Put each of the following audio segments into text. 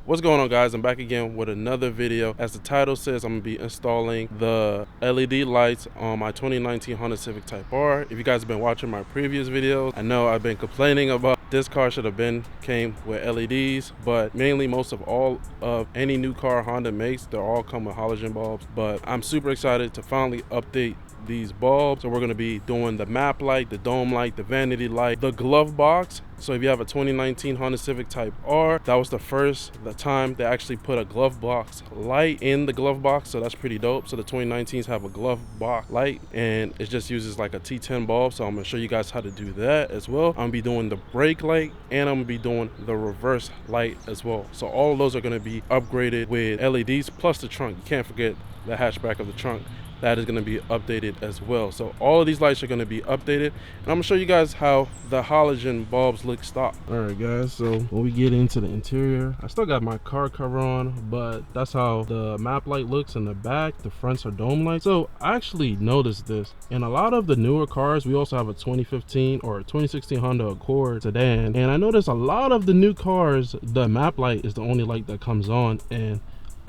What's going on, guys? I'm back again with another video. As the title says, I'm gonna be installing the LED lights on my 2019 Honda Civic Type R. If you guys have been watching my previous videos, I know I've been complaining about this car should have came with LEDs, but mainly most of all of any new car Honda makes, they're all come with halogen bulbs. But I'm super excited to finally update these bulbs. So we're going to be doing the map light, the dome light, the vanity light, the glove box. So if you have a 2019 Honda Civic Type R, that was the time they actually put a glove box light in the glove box, so that's pretty dope. So the 2019s have a glove box light and it just uses like a T10 bulb, so I'm going to show you guys how to do that as well. I'm going to be doing the brake light and I'm going to be doing the reverse light as well. So all of those are going to be upgraded with LEDs plus the trunk. You can't forget the hatchback of the trunk. That is going to be updated as well. So all of these lights are going to be updated, and I'm going to show you guys how the halogen bulbs look stock. All right, guys, so when we get into the interior, I still got my car cover on, but that's how the map light looks in the back. The fronts are dome lights. So I actually noticed this in a lot of the newer cars. We also have a 2015 or 2016 Honda Accord sedan, and I noticed a lot of the new cars, the map light is the only light that comes on, and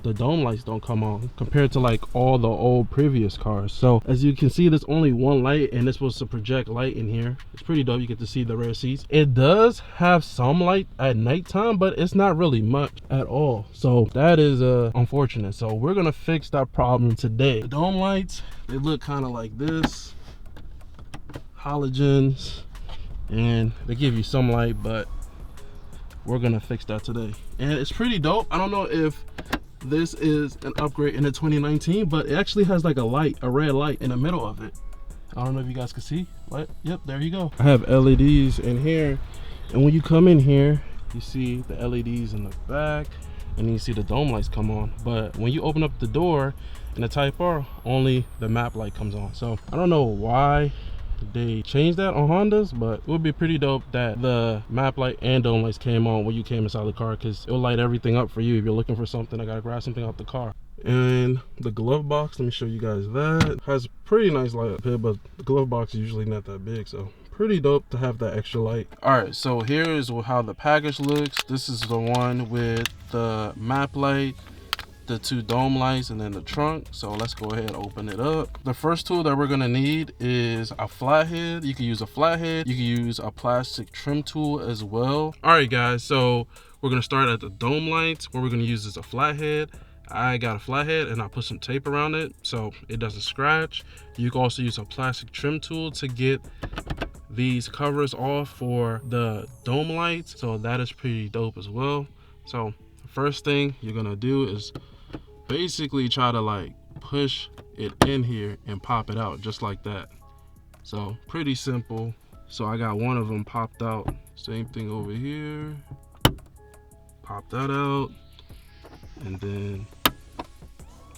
the dome lights don't come on compared to like all the old previous cars. So as you can see, there's only one light and it's supposed to project light in here. It's pretty dope. You get to see the rear seats. It does have some light at nighttime, but it's not really much at all. So that is unfortunate. So we're gonna fix that problem today. The dome lights, they look kind of like this, halogens, and they give you some light, but we're gonna fix that today. And it's pretty dope. I don't know if this is an upgrade in the 2019, but it actually has like a red light in the middle of it. I don't know if you guys can see. What? Yep, there you go. I have LEDs in here, and when you come in here, you see the LEDs in the back, and you see the dome lights come on. But when you open up the door in the Type R, only the map light comes on. So I don't know why they changed that on Hondas, but it would be pretty dope that the map light and dome lights came on when you came inside the car, because it'll light everything up for you. If you're looking for something, I gotta grab something out the car. And the glove box, let me show you guys that. Has pretty nice light up here, but the glove box is usually not that big, so pretty dope to have that extra light. All right, so here is how the package looks. This is the one with the map light, the two dome lights, and then the trunk. So let's go ahead and open it up. The first tool that we're gonna need is a flathead. You can use a flathead, you can use a plastic trim tool as well. All right, guys, so we're gonna start at the dome lights. What we're gonna use is a flathead. I got a flathead and I put some tape around it so it doesn't scratch. You can also use a plastic trim tool to get these covers off for the dome lights, so that is pretty dope as well. So the first thing you're gonna do is basically try to like push it in here and pop it out just like that. So pretty simple. So I got one of them popped out. Same thing over here. Pop that out, and then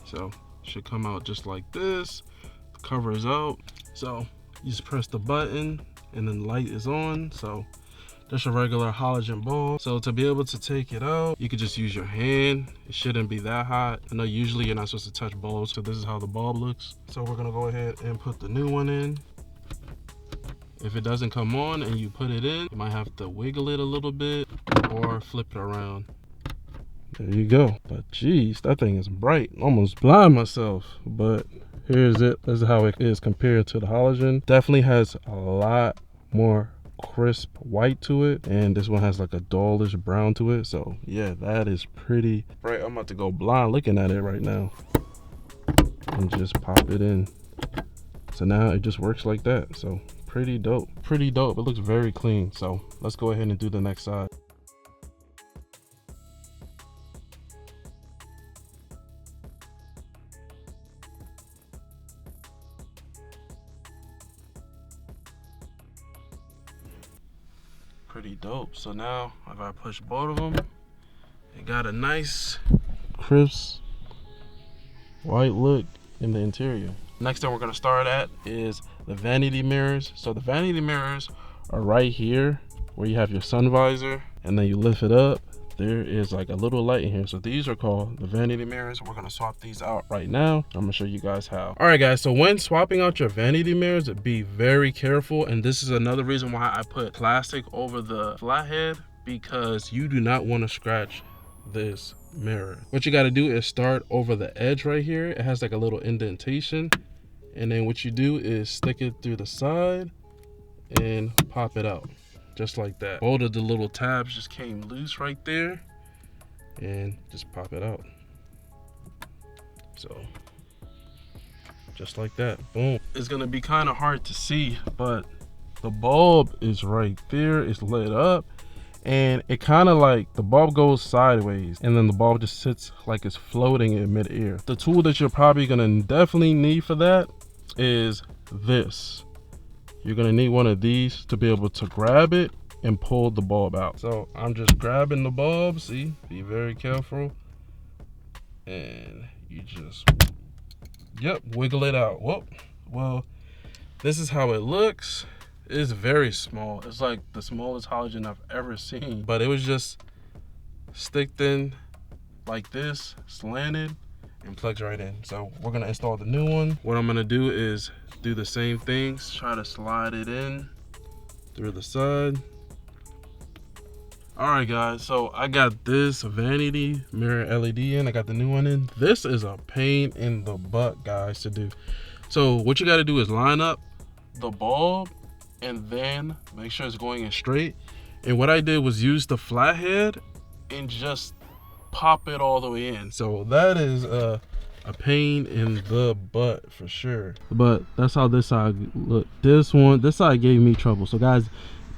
so should come out just like this. The cover is out, so you just press the button and then the light is on. So just a regular halogen bulb. So to be able to take it out, you could just use your hand. It shouldn't be that hot. I know usually you're not supposed to touch bulbs, so this is how the bulb looks. So we're gonna go ahead and put the new one in. If it doesn't come on and you put it in, you might have to wiggle it a little bit or flip it around. There you go. But geez, that thing is bright. Almost blind myself. But here's it. This is how it is compared to the halogen. Definitely has a lot more crisp white to it, and this one has like a dullish brown to it. So yeah, that is pretty bright. I'm about to go blind looking at it right now, and just pop it in. So now it just works like that. So pretty dope. Pretty dope. It looks very clean. So let's go ahead and do the next side. Pretty dope. So now if I push both of them, it got a nice crisp white look in the interior. Next thing we're going to start at is the vanity mirrors. So the vanity mirrors are right here where you have your sun visor, and then you lift it up. There is like a little light in here. So these are called the vanity mirrors. We're going to swap these out right now. I'm going to show you guys how. All right, guys. So when swapping out your vanity mirrors, be very careful. And this is another reason why I put plastic over the flathead, because you do not want to scratch this mirror. What you got to do is start over the edge right here. It has like a little indentation, and then what you do is stick it through the side and pop it out just like that. Both of the little tabs just came loose right there, and just pop it out. So just like that, boom. It's gonna be kind of hard to see, but the bulb is right there. It's lit up, and it kind of like the bulb goes sideways, and then the bulb just sits like it's floating in midair. The tool that you're probably gonna definitely need for that is this. You're gonna need one of these to be able to grab it and pull the bulb out. So I'm just grabbing the bulb, see, be very careful, and you just, yep, wiggle it out. Whoop. Well, this is how it looks. It's very small. It's like the smallest halogen I've ever seen, but it was just sticked in like this, slanted, and plugs right in. So we're gonna install the new one. What I'm gonna do is do the same things, try to slide it in through the side. All right guys, so I got this Vanity Mirror LED in. I got the new one in. This is a pain in the butt, guys, to do. So what you got to do is line up the bulb and then make sure it's going in straight. And what I did was use the flathead and just pop it all the way in. So that is a pain in the butt for sure. But that's how this side look. This side gave me trouble. So guys,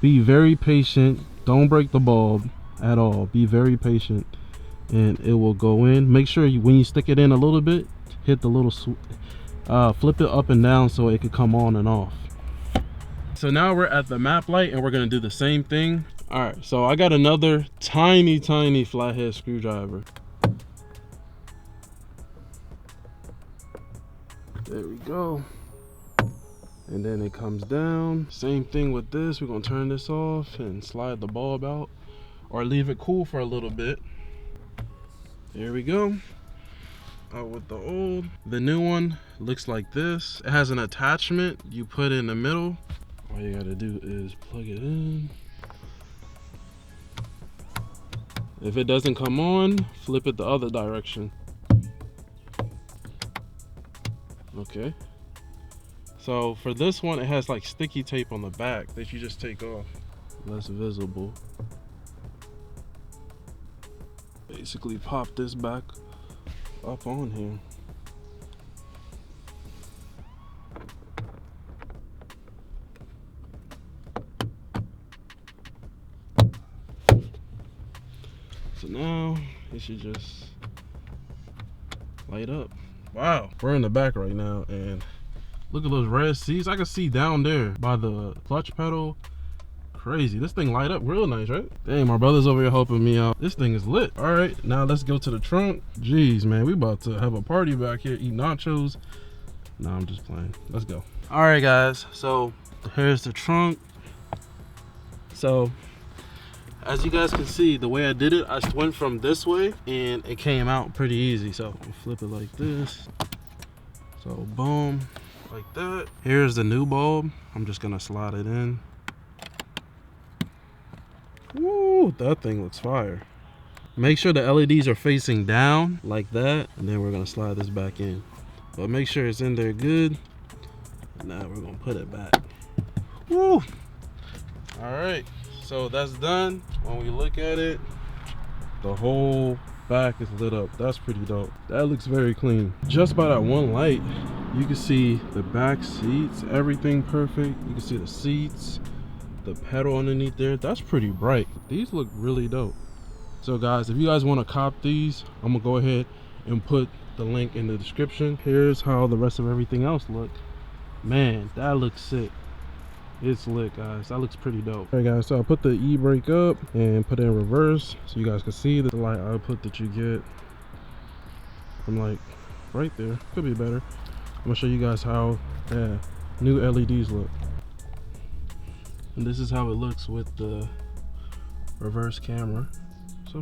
be very patient. Don't break the bulb at all. Be very patient, and it will go in. Make sure when you stick it in a little bit, hit the little flip it up and down so it could come on and off. So now we're at the map light, and we're gonna do the same thing. All right, so I got another tiny flathead screwdriver. There we go. And then it comes down. Same thing with this. We're gonna turn this off and slide the bulb out, or leave it cool for a little bit. There we go. Out with the old. The new one looks like this. It has an attachment you put in the middle. All you gotta do is plug it in. If it doesn't come on, flip it the other direction. Okay. So for this one, it has like sticky tape on the back that you just take off. Less visible. Basically pop this back up on here. So now it should just light up. Wow, we're in the back right now, and look at those red seats. I can see down there by the clutch pedal. Crazy. This thing light up real nice, right? Dang, my brother's over here helping me out. This thing is lit. All right, now let's go to the trunk. Jeez, man, we about to have a party back here, eat nachos. No, I'm just playing. Let's go. All right, guys, so here's the trunk. So as you guys can see, the way I did it, I went from this way and it came out pretty easy. So I'll flip it like this. So boom. Like that. Here's the new bulb. I'm just gonna slide it in. Woo, that thing looks fire. Make sure the LEDs are facing down like that, and then we're gonna slide this back in. But make sure it's in there good. And now we're gonna put it back. Woo! All right, so that's done. When we look at it, the whole back is lit up. That's pretty dope. That looks very clean. Just by that one light, you can see the back seats, everything perfect. You can see the seats, the pedal underneath there. That's pretty bright. These look really dope. So guys, if you guys want to cop these, I'm gonna go ahead and put the link in the description. Here's how the rest of everything else look. Man, that looks sick. It's lit, guys. That looks pretty dope. All right, guys, so I put the e-brake up and put it in reverse so you guys can see the light output that you get from like right there. Could be better. I'm gonna show you guys how new LEDs look. And this is how it looks with the reverse camera. So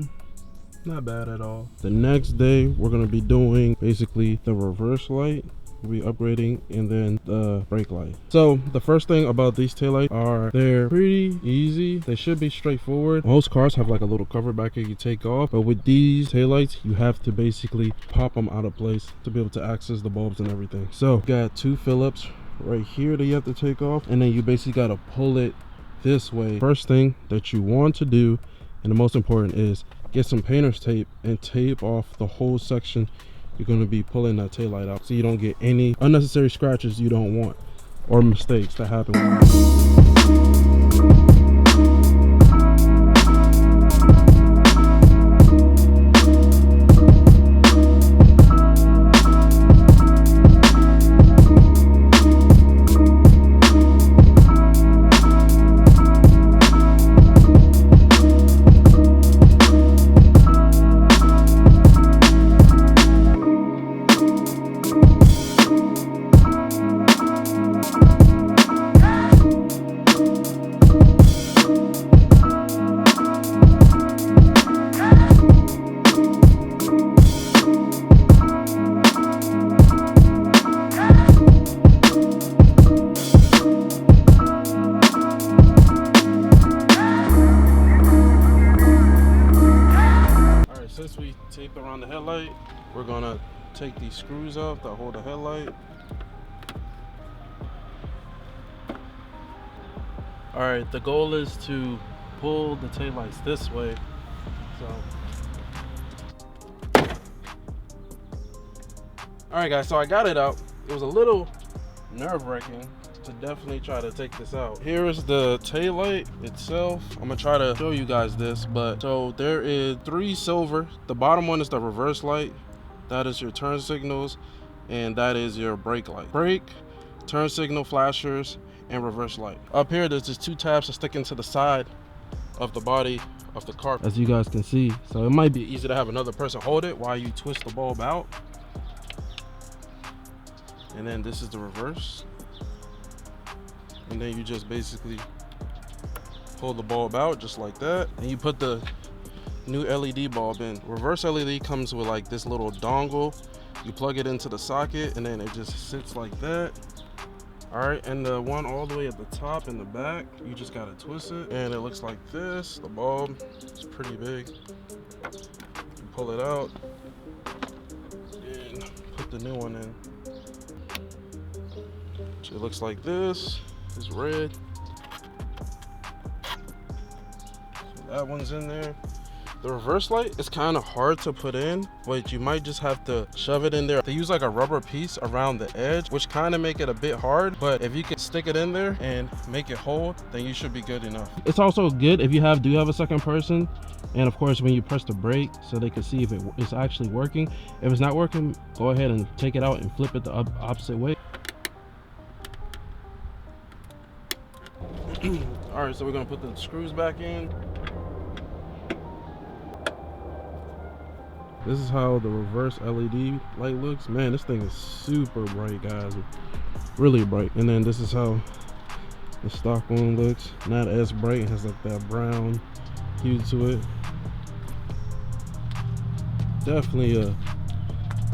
not bad at all. The next day we're gonna be doing basically the reverse light. we'll be upgrading, and then the brake light. So the first thing about these taillights are they're pretty easy. They should be straightforward. Most cars have like a little cover back here you take off, but with these taillights you have to basically pop them out of place to be able to access the bulbs and everything. So got 2 Phillips right here that you have to take off, and then you basically got to pull it this way. First thing that you want to do, and the most important, is get some painter's tape and tape off the whole section you're going to be pulling that taillight out, so you don't get any unnecessary scratches you don't want or mistakes that happen. Since we taped around the headlight, we're gonna take these screws off that hold the headlight. All right, the goal is to pull the taillights this way. So, all right guys, so I got it out. It was a little nerve-wracking to definitely try to take this out. Here is the taillight itself. I'm gonna try to show you guys this, but so there is 3 silver. The bottom one is the reverse light. That is your turn signals, and that is your brake light. Brake, turn signal flashers, and reverse light. Up here, there's just 2 tabs that stick into the side of the body of the car, as you guys can see. So it might be easy to have another person hold it while you twist the bulb out. And then this is the reverse. And then you just basically pull the bulb out just like that, and you put the new LED bulb in. Reverse LED comes with like this little dongle. You plug it into the socket, and then it just sits like that. All right, and the one all the way at the top in the back, you just gotta twist it, and it looks like this. The bulb is pretty big. You pull it out and put the new one in. So it looks like this. Is red. So that one's in there. The reverse light is kind of hard to put in, but you might just have to shove it in there. They use like a rubber piece around the edge, which kind of make it a bit hard, but if you can stick it in there and make it hold, then you should be good enough. It's also good if you do have a second person, and of course when you press the brake, so they can see if it's actually working. If it's not working, go ahead and take it out and flip it the opposite way. All right, so we're gonna put the screws back in. This is how the reverse LED light looks. Man, this thing is super bright, guys. Really bright. And then this is how the stock one looks. Not as bright. It has like that brown hue to it. Definitely a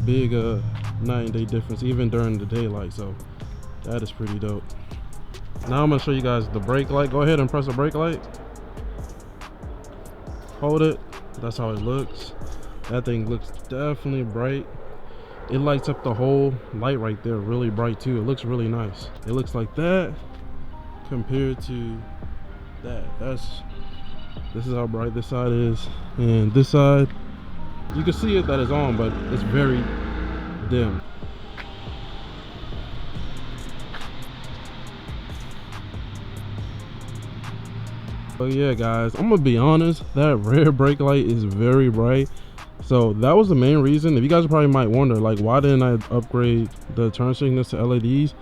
big night and day difference, even during the daylight. So that is pretty dope. Now I'm gonna show you guys the brake light. Go ahead and press the brake light. Hold it. That's how it looks. That thing looks definitely bright. It lights up the whole light right there really bright too. It looks really nice. It looks like that compared to that. This is how bright this side is, and this side you can see it that it's on, but it's very dim. So yeah guys, I'm gonna be honest, that rear brake light is very bright. So that was the main reason. If you guys probably might wonder, like, why didn't I upgrade the turn signals to LEDs?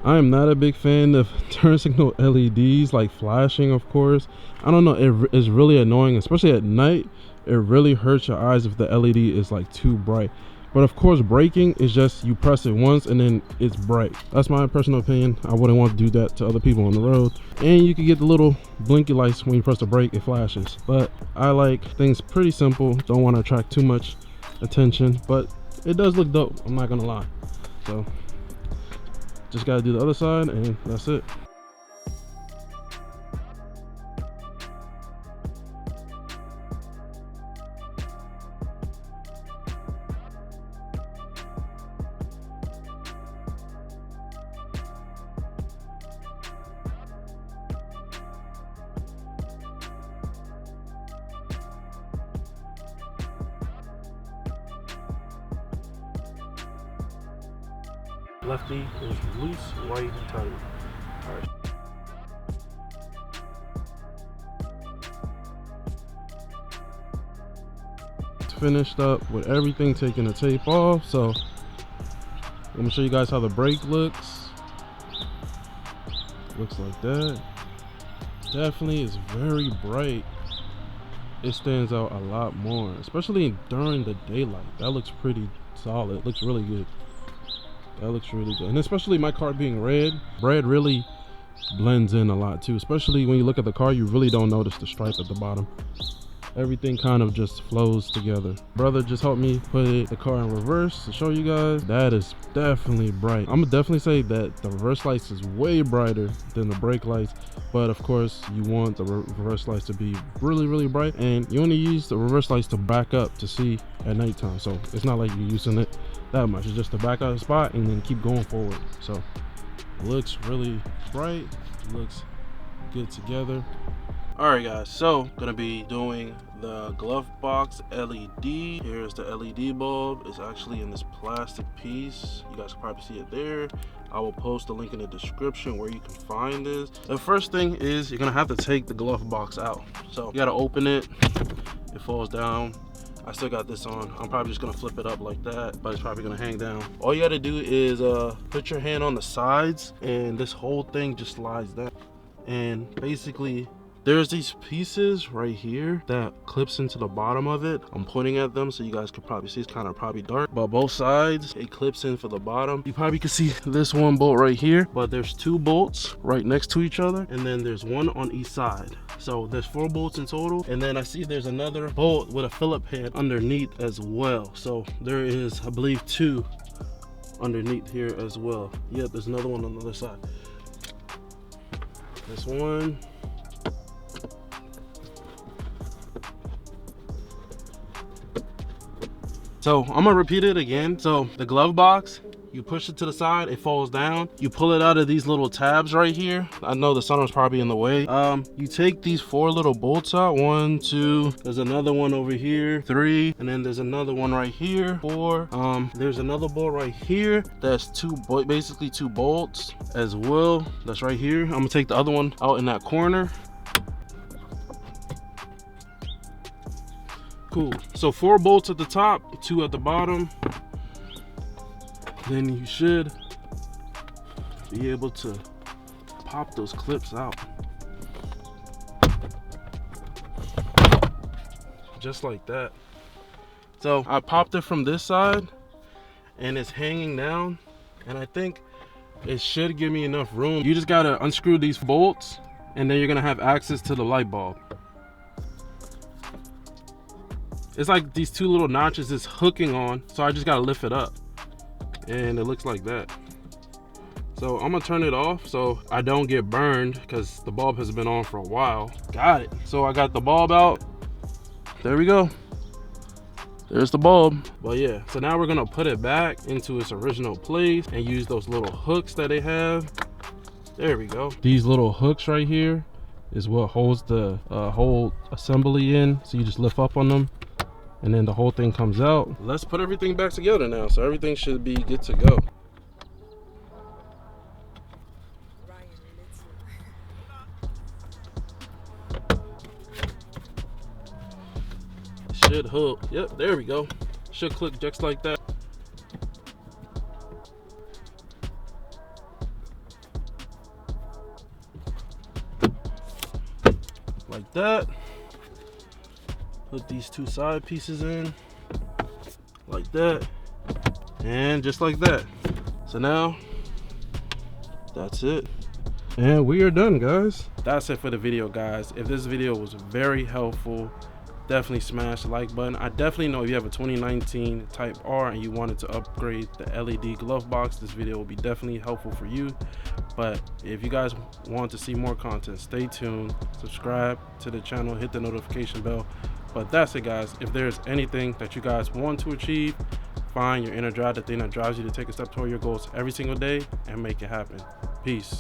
I am not a big fan of turn signal LEDs, like flashing, of course. I don't know, it is really annoying, especially at night. It really hurts your eyes if the LED is like too bright. But of course, braking is just you press it once and then it's bright. That's my personal opinion. I wouldn't want to do that to other people on the road. And you can get the little blinky lights when you press the brake, it flashes. But I like things pretty simple. Don't want to attract too much attention, but it does look dope, I'm not gonna lie. So Just gotta do the other side and that's it. Lefty is loose, right tight. Alright. Finished up with everything, taking the tape off. So I'm gonna show you guys how the brake looks. Looks like that. Definitely is very bright. It stands out a lot more, especially during the daylight. That looks pretty solid. It looks really good. That looks really good. And especially my car being red really blends in a lot too. Especially when you look at the car, you really don't notice the stripe at the bottom. Everything kind of just flows together. Brother just helped me put the car in reverse to show you guys. That is definitely bright. I'm gonna definitely say that the reverse lights is way brighter than the brake lights, but of course you want the reverse lights to be really bright, and you only use the reverse lights to back up to see at nighttime. So it's not like you're using it that much. It's just to back out the spot and then keep going forward. So it looks really bright, it looks good together. Alright guys, so gonna be doing the glove box LED. Here's the LED bulb. It's actually in this plastic piece. You guys can probably see it there. I will post a link in the description where you can find this. The first thing is you're gonna have to take the glove box out. So you gotta open it. It falls down. I still got this on. I'm probably just gonna flip it up like that, but it's probably gonna hang down. All you gotta do is put your hand on the sides and this whole thing just slides down. And basically there's these pieces right here that clips into the bottom of it. I'm pointing at them so you guys can probably see. It's kind of probably dark, but both sides it clips in for the bottom. You probably can see this one bolt right here, but there's two bolts right next to each other, and then there's one on each side. So there's 4 bolts in total, and then I see there's another bolt with a Phillip head underneath as well. So there is, I believe, 2 underneath here as well. Yep, there's another one on the other side. This one. So I'm gonna repeat it again. So the glove box, you push it to the side, it falls down. You pull it out of these little tabs right here. I know the sun was probably in the way. You take these 4 little bolts out. 1, 2, there's another one over here, 3, and then there's another one right here, 4. There's another bolt right here. That's basically 2 bolts as well. That's right here. I'm gonna take the other one out in that corner. Cool. So 4 bolts at the top, 2 at the bottom. Then you should be able to pop those clips out. Just like that. So I popped it from this side and it's hanging down, and I think it should give me enough room. You just gotta unscrew these bolts and then you're gonna have access to the light bulb. It's like these 2 little notches is hooking on, so I just gotta lift it up and it looks like that. So I'm gonna turn it off so I don't get burned because the bulb has been on for a while. Got it. So I got the bulb out. There we go. There's the bulb. But yeah, so now we're gonna put it back into its original place and use those little hooks that they have. There we go. These little hooks right here is what holds the whole assembly in. So you just lift up on them and then the whole thing comes out. Let's put everything back together now. So everything should be good to go. Should hook. Yep, there we go. Should click just like that. Like that. Put these 2 side pieces in like that, and just like that. So now that's it, and we are done, guys. That's it for the video, guys. If this video was very helpful, definitely smash the like button. I definitely know if you have a 2019 Type R and you wanted to upgrade the LED glove box, this video will be definitely helpful for you. But if you guys want to see more content, stay tuned, subscribe to the channel, hit the notification bell. But that's it, guys. If there's anything that you guys want to achieve, find your inner drive, the thing that drives you to take a step toward your goals every single day and make it happen. Peace.